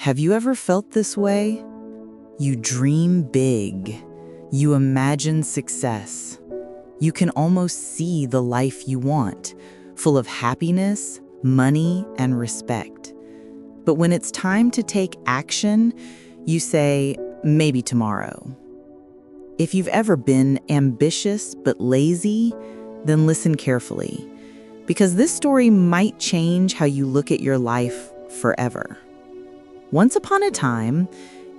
Have you ever felt this way? You dream big. You imagine success. You can almost see the life you want, full of happiness, money, and respect. But when it's time to take action, you say, maybe tomorrow. If you've ever been ambitious but lazy, then listen carefully, because this story might change how you look at your life forever. Once upon a time,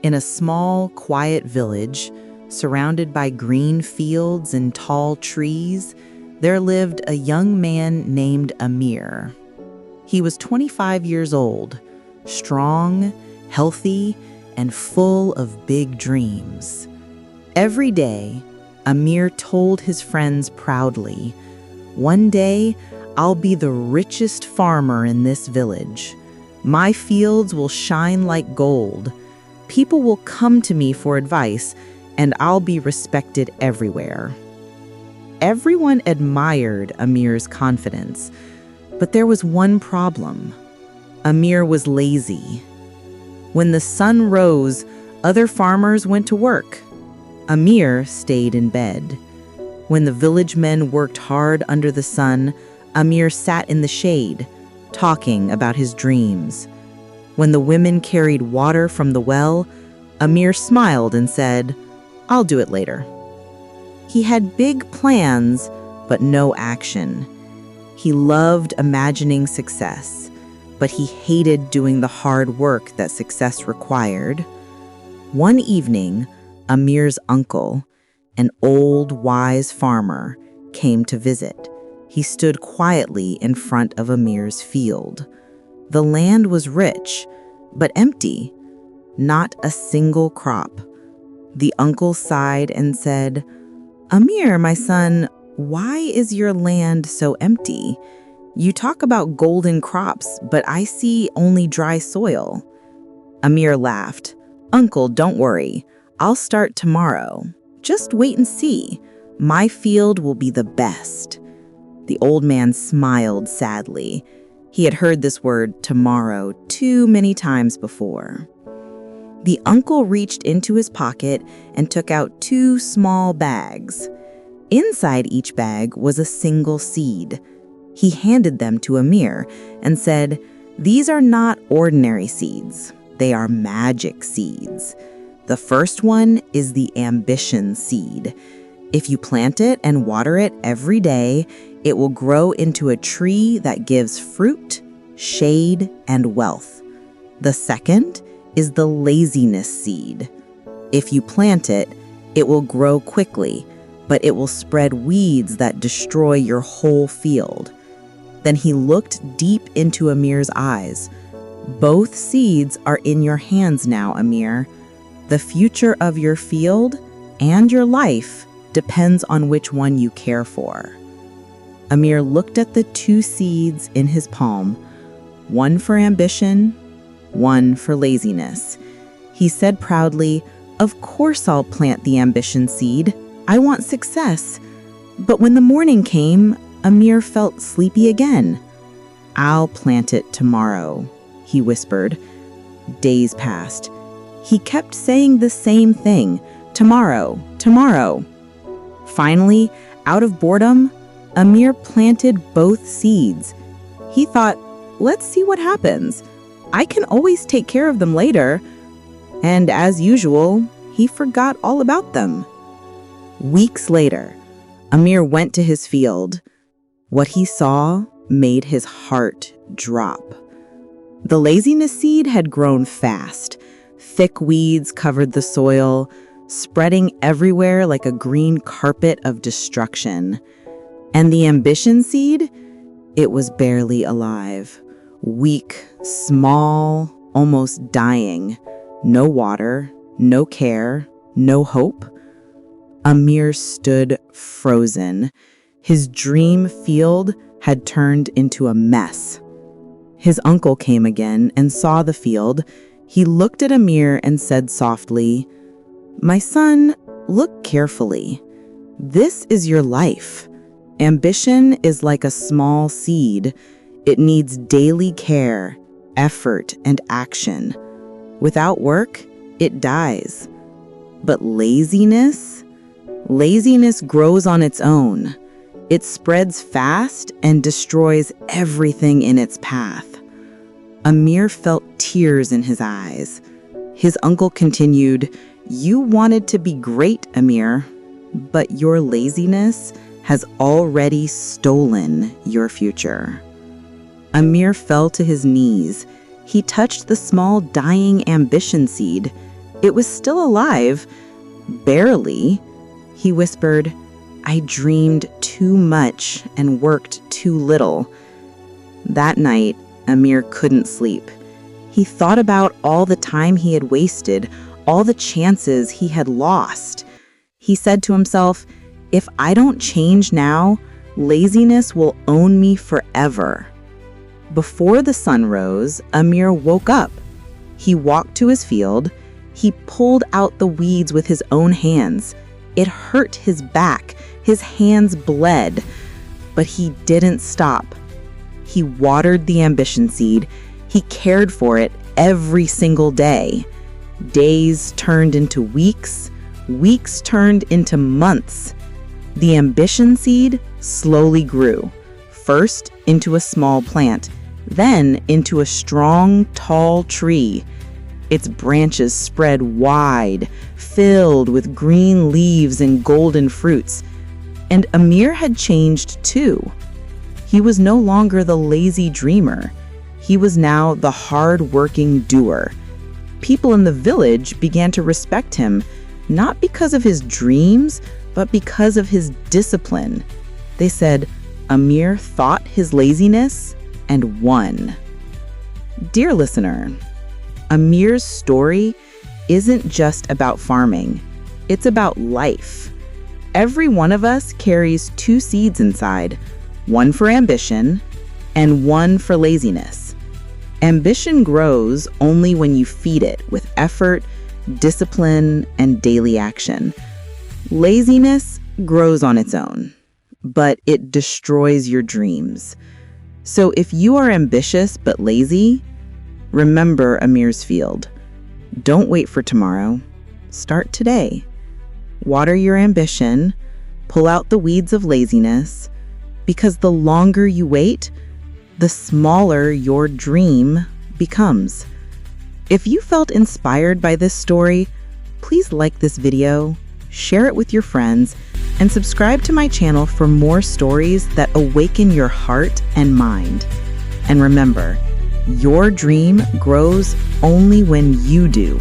in a small, quiet village, surrounded by green fields and tall trees, there lived a young man named Amir. He was 25 years old, strong, healthy, and full of big dreams. Every day, Amir told his friends proudly, "One day, I'll be the richest farmer in this village. My fields will shine like gold. People will come to me for advice, and I'll be respected everywhere." Everyone admired Amir's confidence, but there was one problem. Amir was lazy. When the sun rose, other farmers went to work. Amir stayed in bed. When the village men worked hard under the sun, Amir sat in the shade, talking about his dreams. When the women carried water from the well, Amir smiled and said, "I'll do it later." He had big plans, but no action. He loved imagining success, but he hated doing the hard work that success required. One evening, Amir's uncle, an old, wise farmer, came to visit. He stood quietly in front of Amir's field. The land was rich, but empty. Not a single crop. The uncle sighed and said, "Amir, my son, why is your land so empty? You talk about golden crops, but I see only dry soil." Amir laughed. "Uncle, don't worry. I'll start tomorrow. Just wait and see. My field will be the best." The old man smiled sadly. He had heard this word, tomorrow, too many times before. The uncle reached into his pocket and took out 2 small bags. Inside each bag was a single seed. He handed them to Amir and said, "These are not ordinary seeds. They are magic seeds. The first one is the ambition seed. If you plant it and water it every day, it will grow into a tree that gives fruit, shade, and wealth. The second is the laziness seed. If you plant it, it will grow quickly, but it will spread weeds that destroy your whole field." Then he looked deep into Amir's eyes. "Both seeds are in your hands now, Amir. The future of your field and your life depends on which one you care for." Amir looked at the 2 seeds in his palm, one for ambition, one for laziness. He said proudly, "Of course I'll plant the ambition seed. I want success." But when the morning came, Amir felt sleepy again. "I'll plant it tomorrow," he whispered. Days passed. He kept saying the same thing, "Tomorrow, tomorrow." Finally, out of boredom, Amir planted both seeds. He thought, "Let's see what happens. I can always take care of them later." And as usual, he forgot all about them. Weeks later, Amir went to his field. What he saw made his heart drop. The laziness seed had grown fast. Thick weeds covered the soil, spreading everywhere like a green carpet of destruction. And the ambition seed, it was barely alive. Weak, small, almost dying. No water, no care, no hope. Amir stood frozen. His dream field had turned into a mess. His uncle came again and saw the field. He looked at Amir and said softly, "My son, look carefully. This is your life. Ambition is like a small seed. It needs daily care, effort, and action. Without work, it dies. But laziness? Laziness grows on its own. It spreads fast and destroys everything in its path. Amir felt tears in his eyes. His uncle continued, "You wanted to be great, Amir, but your laziness has already stolen your future." Amir fell to his knees. He touched the small dying ambition seed. It was still alive, barely. He whispered, "I dreamed too much and worked too little." That night, Amir couldn't sleep. He thought about all the time he had wasted, all the chances he had lost. He said to himself, "If I don't change now, laziness will own me forever." Before the sun rose, Amir woke up. He walked to his field. He pulled out the weeds with his own hands. It hurt his back. His hands bled. But he didn't stop. He watered the ambition seed. He cared for it every single day. Days turned into weeks. Weeks turned into months. The ambition seed slowly grew, first into a small plant, then into a strong, tall tree. Its branches spread wide, filled with green leaves and golden fruits. And Amir had changed too. He was no longer the lazy dreamer. He was now the hard-working doer. People in the village began to respect him, not because of his dreams, but because of his discipline. They said, "Amir fought his laziness and won." Dear listener, Amir's story isn't just about farming. It's about life. Every one of us carries two seeds inside, one for ambition and one for laziness. Ambition grows only when you feed it with effort, discipline, and daily action. Laziness grows on its own, but it destroys your dreams. So if you are ambitious but lazy, remember Amir's field. Don't wait for tomorrow. Start today. Water your ambition, pull out the weeds of laziness, because the longer you wait, the smaller your dream becomes. If you felt inspired by this story, please like this video, share it with your friends, and subscribe to my channel for more stories that awaken your heart and mind. And remember, your dream grows only when you do.